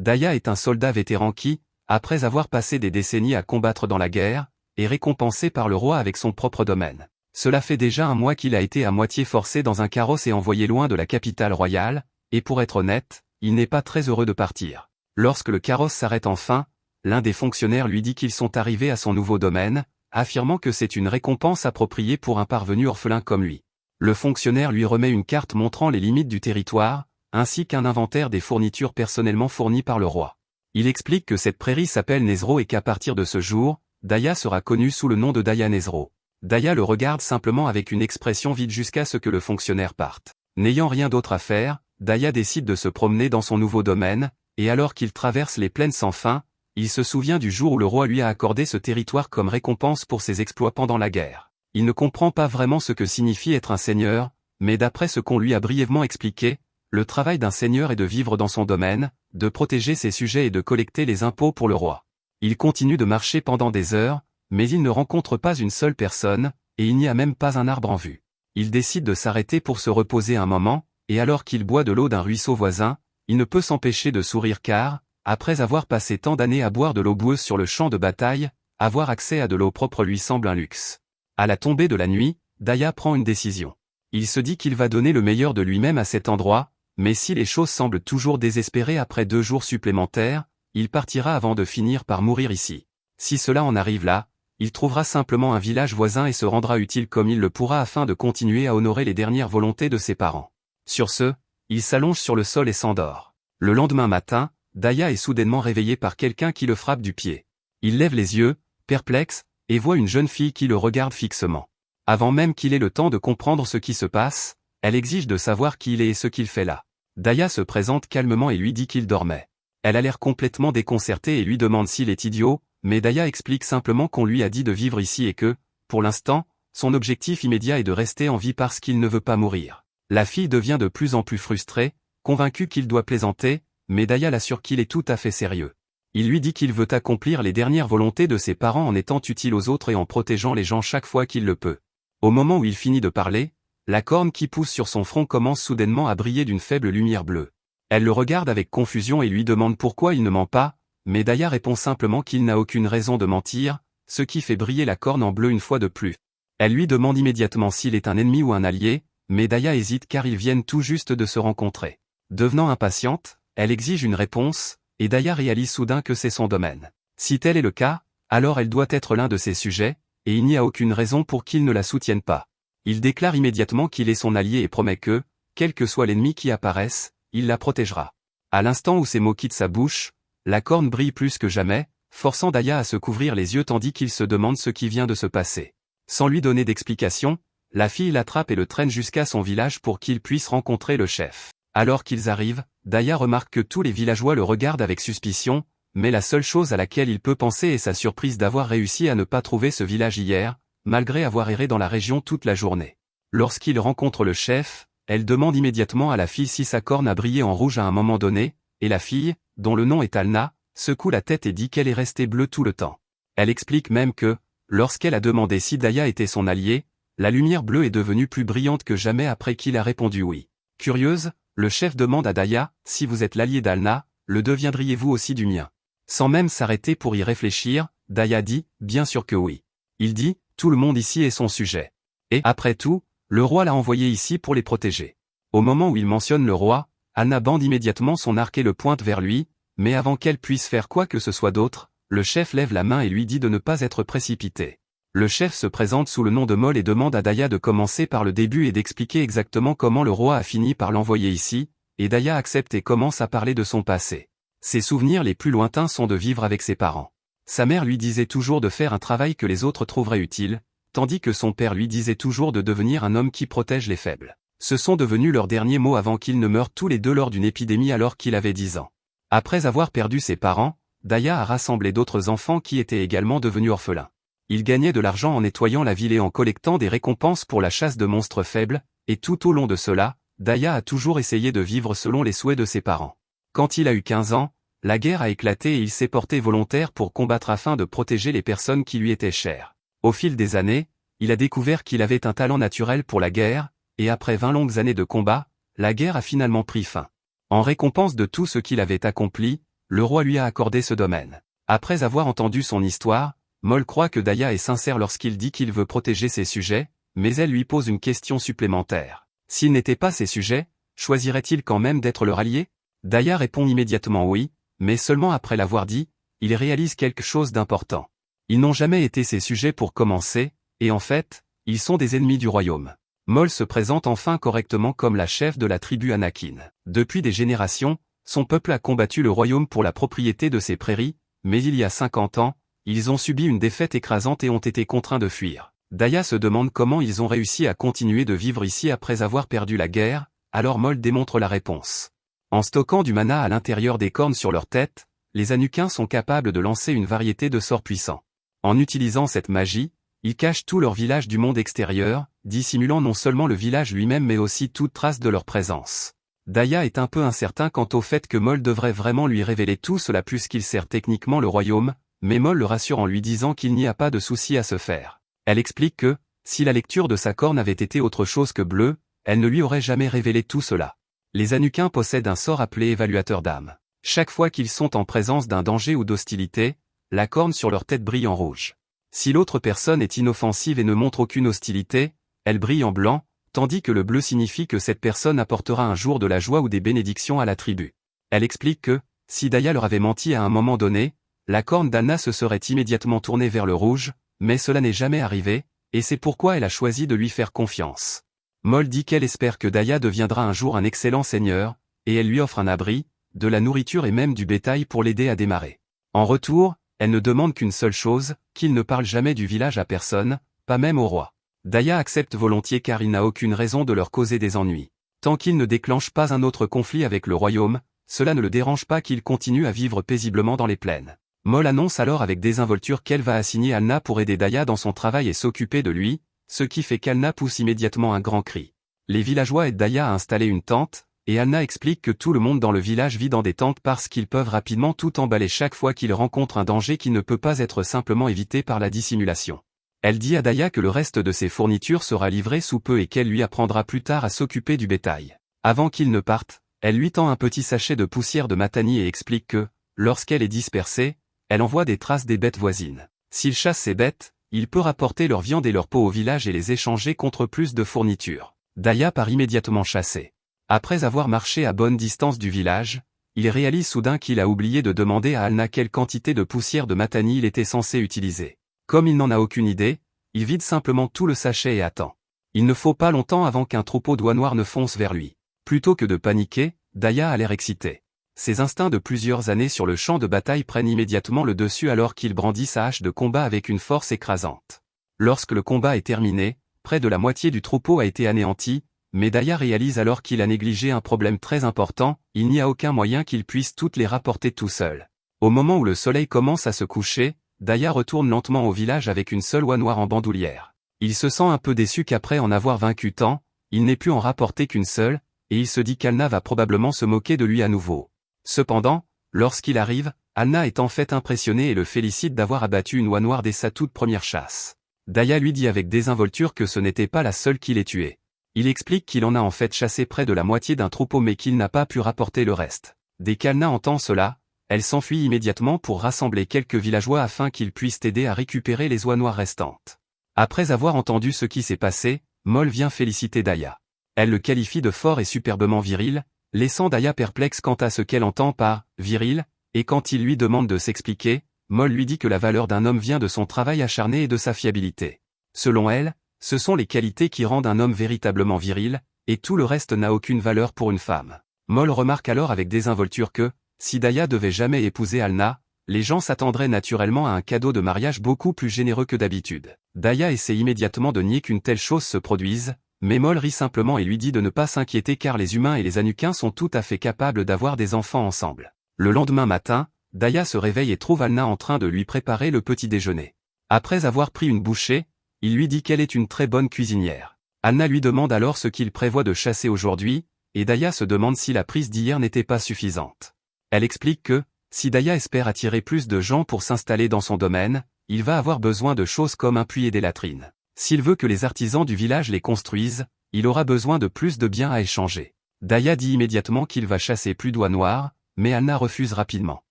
Daya est un soldat vétéran qui, après avoir passé des décennies à combattre dans la guerre, est récompensé par le roi avec son propre domaine. Cela fait déjà un mois qu'il a été à moitié forcé dans un carrosse et envoyé loin de la capitale royale, et pour être honnête, il n'est pas très heureux de partir. Lorsque le carrosse s'arrête enfin, l'un des fonctionnaires lui dit qu'ils sont arrivés à son nouveau domaine, affirmant que c'est une récompense appropriée pour un parvenu orphelin comme lui. Le fonctionnaire lui remet une carte montrant les limites du territoire, ainsi qu'un inventaire des fournitures personnellement fournies par le roi. Il explique que cette prairie s'appelle Nezro et qu'à partir de ce jour, Daya sera connue sous le nom de Daya Nezro. Daya le regarde simplement avec une expression vide jusqu'à ce que le fonctionnaire parte. N'ayant rien d'autre à faire, Daya décide de se promener dans son nouveau domaine, et alors qu'il traverse les plaines sans fin, il se souvient du jour où le roi lui a accordé ce territoire comme récompense pour ses exploits pendant la guerre. Il ne comprend pas vraiment ce que signifie être un seigneur, mais d'après ce qu'on lui a brièvement expliqué, le travail d'un seigneur est de vivre dans son domaine, de protéger ses sujets et de collecter les impôts pour le roi. Il continue de marcher pendant des heures, mais il ne rencontre pas une seule personne, et il n'y a même pas un arbre en vue. Il décide de s'arrêter pour se reposer un moment, et alors qu'il boit de l'eau d'un ruisseau voisin, il ne peut s'empêcher de sourire car, après avoir passé tant d'années à boire de l'eau boueuse sur le champ de bataille, avoir accès à de l'eau propre lui semble un luxe. À la tombée de la nuit, Daya prend une décision. Il se dit qu'il va donner le meilleur de lui-même à cet endroit, mais si les choses semblent toujours désespérées après 2 jours supplémentaires, il partira avant de finir par mourir ici. Si cela en arrive là, il trouvera simplement un village voisin et se rendra utile comme il le pourra afin de continuer à honorer les dernières volontés de ses parents. Sur ce, il s'allonge sur le sol et s'endort. Le lendemain matin, Daya est soudainement réveillé par quelqu'un qui le frappe du pied. Il lève les yeux, perplexe, et voit une jeune fille qui le regarde fixement. Avant même qu'il ait le temps de comprendre ce qui se passe, elle exige de savoir qui il est et ce qu'il fait là. Daya se présente calmement et lui dit qu'il dormait. Elle a l'air complètement déconcertée et lui demande s'il est idiot, mais Daya explique simplement qu'on lui a dit de vivre ici et que, pour l'instant, son objectif immédiat est de rester en vie parce qu'il ne veut pas mourir. La fille devient de plus en plus frustrée, convaincue qu'il doit plaisanter, mais Daya l'assure qu'il est tout à fait sérieux. Il lui dit qu'il veut accomplir les dernières volontés de ses parents en étant utile aux autres et en protégeant les gens chaque fois qu'il le peut. Au moment où il finit de parler, la corne qui pousse sur son front commence soudainement à briller d'une faible lumière bleue. Elle le regarde avec confusion et lui demande pourquoi il ne ment pas, mais Daya répond simplement qu'il n'a aucune raison de mentir, ce qui fait briller la corne en bleu une fois de plus. Elle lui demande immédiatement s'il est un ennemi ou un allié, mais Daya hésite car ils viennent tout juste de se rencontrer. Devenant impatiente, elle exige une réponse, et Daya réalise soudain que c'est son domaine. Si tel est le cas, alors elle doit être l'un de ses sujets, et il n'y a aucune raison pour qu'il ne la soutienne pas. Il déclare immédiatement qu'il est son allié et promet que, quel que soit l'ennemi qui apparaisse, il la protégera. À l'instant où ces mots quittent sa bouche, la corne brille plus que jamais, forçant Daya à se couvrir les yeux tandis qu'il se demande ce qui vient de se passer. Sans lui donner d'explication, la fille l'attrape et le traîne jusqu'à son village pour qu'il puisse rencontrer le chef. Alors qu'ils arrivent, Daya remarque que tous les villageois le regardent avec suspicion, mais la seule chose à laquelle il peut penser est sa surprise d'avoir réussi à ne pas trouver ce village hier, malgré avoir erré dans la région toute la journée. Lorsqu'il rencontre le chef, elle demande immédiatement à la fille si sa corne a brillé en rouge à un moment donné, et la fille, dont le nom est Alna, secoue la tête et dit qu'elle est restée bleue tout le temps. Elle explique même que, lorsqu'elle a demandé si Daya était son allié, la lumière bleue est devenue plus brillante que jamais après qu'il a répondu oui. Curieuse, le chef demande à Daya, si vous êtes l'allié d'Alna, le deviendriez-vous aussi du mien? Sans même s'arrêter pour y réfléchir, Daya dit, bien sûr que oui. Il dit, tout le monde ici est son sujet. Et, après tout, le roi l'a envoyé ici pour les protéger. Au moment où il mentionne le roi, Alna bande immédiatement son arc et le pointe vers lui, mais avant qu'elle puisse faire quoi que ce soit d'autre, le chef lève la main et lui dit de ne pas être précipité. Le chef se présente sous le nom de Moll et demande à Daya de commencer par le début et d'expliquer exactement comment le roi a fini par l'envoyer ici, et Daya accepte et commence à parler de son passé. Ses souvenirs les plus lointains sont de vivre avec ses parents. Sa mère lui disait toujours de faire un travail que les autres trouveraient utile, tandis que son père lui disait toujours de devenir un homme qui protège les faibles. Ce sont devenus leurs derniers mots avant qu'ils ne meurent tous les deux lors d'une épidémie alors qu'il avait 10 ans. Après avoir perdu ses parents, Daya a rassemblé d'autres enfants qui étaient également devenus orphelins. Il gagnait de l'argent en nettoyant la ville et en collectant des récompenses pour la chasse de monstres faibles, et tout au long de cela, Daya a toujours essayé de vivre selon les souhaits de ses parents. Quand il a eu 15 ans, la guerre a éclaté et il s'est porté volontaire pour combattre afin de protéger les personnes qui lui étaient chères. Au fil des années, il a découvert qu'il avait un talent naturel pour la guerre, et après 20 longues années de combat, la guerre a finalement pris fin. En récompense de tout ce qu'il avait accompli, le roi lui a accordé ce domaine. Après avoir entendu son histoire, Moll croit que Daya est sincère lorsqu'il dit qu'il veut protéger ses sujets, mais elle lui pose une question supplémentaire. S'ils n'étaient pas ses sujets, choisirait-il quand même d'être leur allié? Daya répond immédiatement oui, mais seulement après l'avoir dit, il réalise quelque chose d'important. Ils n'ont jamais été ses sujets pour commencer, et en fait, ils sont des ennemis du royaume. Moll se présente enfin correctement comme la chef de la tribu Anakin. Depuis des générations, son peuple a combattu le royaume pour la propriété de ses prairies, mais il y a 50 ans, ils ont subi une défaite écrasante et ont été contraints de fuir. Daya se demande comment ils ont réussi à continuer de vivre ici après avoir perdu la guerre, alors Moll démontre la réponse. En stockant du mana à l'intérieur des cornes sur leur tête, les Anakiens sont capables de lancer une variété de sorts puissants. En utilisant cette magie, ils cachent tout leur village du monde extérieur, dissimulant non seulement le village lui-même mais aussi toute trace de leur présence. Daya est un peu incertain quant au fait que Moll devrait vraiment lui révéler tout cela puisqu'il sert techniquement le royaume, mais Moll le rassure en lui disant qu'il n'y a pas de souci à se faire. Elle explique que, si la lecture de sa corne avait été autre chose que bleue, elle ne lui aurait jamais révélé tout cela. Les Anakiens possèdent un sort appelé évaluateur d'âme. Chaque fois qu'ils sont en présence d'un danger ou d'hostilité, la corne sur leur tête brille en rouge. Si l'autre personne est inoffensive et ne montre aucune hostilité, elle brille en blanc, tandis que le bleu signifie que cette personne apportera un jour de la joie ou des bénédictions à la tribu. Elle explique que, si Daya leur avait menti à un moment donné, la corne d'Anna se serait immédiatement tournée vers le rouge, mais cela n'est jamais arrivé, et c'est pourquoi elle a choisi de lui faire confiance. Moll dit qu'elle espère que Daya deviendra un jour un excellent seigneur, et elle lui offre un abri, de la nourriture et même du bétail pour l'aider à démarrer. En retour, elle ne demande qu'une seule chose, qu'il ne parle jamais du village à personne, pas même au roi. Daya accepte volontiers car il n'a aucune raison de leur causer des ennuis. Tant qu'il ne déclenche pas un autre conflit avec le royaume, cela ne le dérange pas qu'il continue à vivre paisiblement dans les plaines. Moll annonce alors avec désinvolture qu'elle va assigner Alna pour aider Daya dans son travail et s'occuper de lui, ce qui fait qu'Alna pousse immédiatement un grand cri. Les villageois aident Daya à installer une tente, et Alna explique que tout le monde dans le village vit dans des tentes parce qu'ils peuvent rapidement tout emballer chaque fois qu'ils rencontrent un danger qui ne peut pas être simplement évité par la dissimulation. Elle dit à Daya que le reste de ses fournitures sera livré sous peu et qu'elle lui apprendra plus tard à s'occuper du bétail. Avant qu'il ne parte, elle lui tend un petit sachet de poussière de matani et explique que, lorsqu'elle est dispersée, elle envoie des traces des bêtes voisines. S'il chasse ces bêtes, il peut rapporter leur viande et leur peau au village et les échanger contre plus de fournitures. Daya part immédiatement chasser. Après avoir marché à bonne distance du village, il réalise soudain qu'il a oublié de demander à Alna quelle quantité de poussière de matani il était censé utiliser. Comme il n'en a aucune idée, il vide simplement tout le sachet et attend. Il ne faut pas longtemps avant qu'un troupeau d'oies noires ne fonce vers lui. Plutôt que de paniquer, Daya a l'air excitée. Ses instincts de plusieurs années sur le champ de bataille prennent immédiatement le dessus alors qu'il brandit sa hache de combat avec une force écrasante. Lorsque le combat est terminé, près de la moitié du troupeau a été anéanti, mais Daya réalise alors qu'il a négligé un problème très important, il n'y a aucun moyen qu'il puisse toutes les rapporter tout seul. Au moment où le soleil commence à se coucher, Daya retourne lentement au village avec une seule oie noire en bandoulière. Il se sent un peu déçu qu'après en avoir vaincu tant, il n'ait pu en rapporter qu'une seule, et il se dit qu'Alna va probablement se moquer de lui à nouveau. Cependant, lorsqu'il arrive, Alna est en fait impressionnée et le félicite d'avoir abattu une oie noire dès sa toute première chasse. Daya lui dit avec désinvolture que ce n'était pas la seule qu'il ait tuée. Il explique qu'il en a en fait chassé près de la moitié d'un troupeau mais qu'il n'a pas pu rapporter le reste. Dès qu'Alna entend cela, elle s'enfuit immédiatement pour rassembler quelques villageois afin qu'ils puissent aider à récupérer les oies noires restantes. Après avoir entendu ce qui s'est passé, Moll vient féliciter Daya. Elle le qualifie de fort et superbement viril, laissant Daya perplexe quant à ce qu'elle entend par « viril », et quand il lui demande de s'expliquer, Moll lui dit que la valeur d'un homme vient de son travail acharné et de sa fiabilité. Selon elle, ce sont les qualités qui rendent un homme véritablement viril, et tout le reste n'a aucune valeur pour une femme. Moll remarque alors avec désinvolture que, si Daya devait jamais épouser Alna, les gens s'attendraient naturellement à un cadeau de mariage beaucoup plus généreux que d'habitude. Daya essaie immédiatement de nier qu'une telle chose se produise, mais Moll rit simplement et lui dit de ne pas s'inquiéter car les humains et les Anakiens sont tout à fait capables d'avoir des enfants ensemble. Le lendemain matin, Daya se réveille et trouve Alna en train de lui préparer le petit déjeuner. Après avoir pris une bouchée, il lui dit qu'elle est une très bonne cuisinière. Alna lui demande alors ce qu'il prévoit de chasser aujourd'hui, et Daya se demande si la prise d'hier n'était pas suffisante. Elle explique que, si Daya espère attirer plus de gens pour s'installer dans son domaine, il va avoir besoin de choses comme un puits et des latrines. S'il veut que les artisans du village les construisent, il aura besoin de plus de biens à échanger. Daya dit immédiatement qu'il va chasser plus d'oies noires, mais Alna refuse rapidement.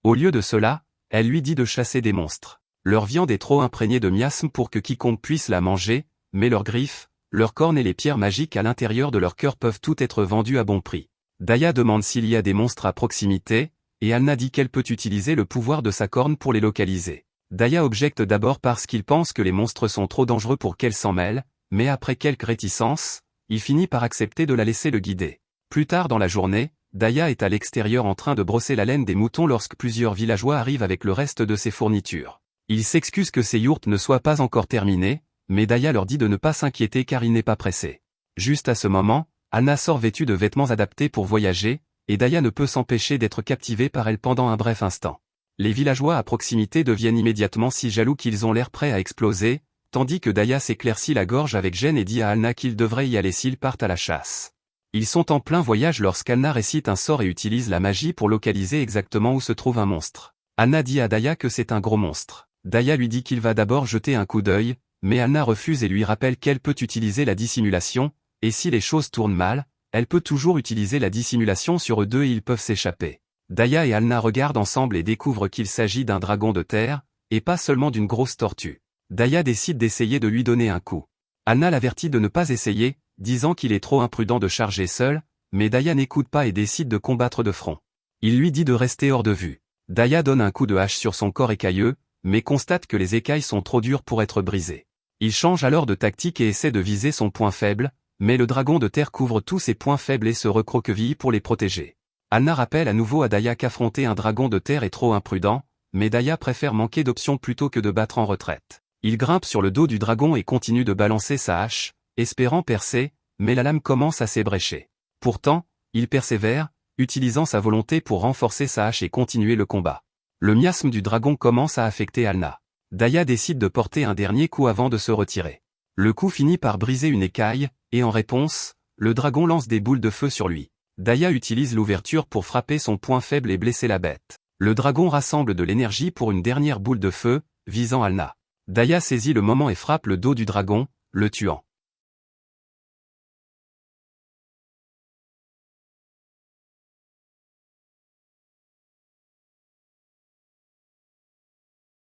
Au lieu de cela, elle lui dit de chasser des monstres. Leur viande est trop imprégnée de miasmes pour que quiconque puisse la manger, mais leurs griffes, leurs cornes et les pierres magiques à l'intérieur de leur cœur peuvent toutes être vendues à bon prix. Daya demande s'il y a des monstres à proximité, et Alna dit qu'elle peut utiliser le pouvoir de sa corne pour les localiser. Daya objecte d'abord parce qu'il pense que les monstres sont trop dangereux pour qu'elle s'en mêle, mais après quelques réticences, il finit par accepter de la laisser le guider. Plus tard dans la journée, Daya est à l'extérieur en train de brosser la laine des moutons lorsque plusieurs villageois arrivent avec le reste de ses fournitures. Ils s'excusent que ces yourtes ne soient pas encore terminées, mais Daya leur dit de ne pas s'inquiéter car il n'est pas pressé. Juste à ce moment, Alna sort vêtue de vêtements adaptés pour voyager, et Daya ne peut s'empêcher d'être captivée par elle pendant un bref instant. Les villageois à proximité deviennent immédiatement si jaloux qu'ils ont l'air prêts à exploser, tandis que Daya s'éclaircit la gorge avec gêne et dit à Alna qu'il devrait y aller s'ils partent à la chasse. Ils sont en plein voyage lorsqu'Alna récite un sort et utilise la magie pour localiser exactement où se trouve un monstre. Alna dit à Daya que c'est un gros monstre. Daya lui dit qu'il va d'abord jeter un coup d'œil, mais Alna refuse et lui rappelle qu'elle peut utiliser la dissimulation, et si les choses tournent mal, elle peut toujours utiliser la dissimulation sur eux deux et ils peuvent s'échapper. Daya et Alna regardent ensemble et découvrent qu'il s'agit d'un dragon de terre, et pas seulement d'une grosse tortue. Daya décide d'essayer de lui donner un coup. Alna l'avertit de ne pas essayer, disant qu'il est trop imprudent de charger seul, mais Daya n'écoute pas et décide de combattre de front. Il lui dit de rester hors de vue. Daya donne un coup de hache sur son corps écailleux, mais constate que les écailles sont trop dures pour être brisées. Il change alors de tactique et essaie de viser son point faible, mais le dragon de terre couvre tous ses points faibles et se recroqueville pour les protéger. Alna rappelle à nouveau à Daya qu'affronter un dragon de terre est trop imprudent, mais Daya préfère manquer d'options plutôt que de battre en retraite. Il grimpe sur le dos du dragon et continue de balancer sa hache, espérant percer, mais la lame commence à s'ébrécher. Pourtant, il persévère, utilisant sa volonté pour renforcer sa hache et continuer le combat. Le miasme du dragon commence à affecter Alna. Daya décide de porter un dernier coup avant de se retirer. Le coup finit par briser une écaille, et en réponse, le dragon lance des boules de feu sur lui. Daya utilise l'ouverture pour frapper son point faible et blesser la bête. Le dragon rassemble de l'énergie pour une dernière boule de feu, visant Alna. Daya saisit le moment et frappe le dos du dragon, le tuant.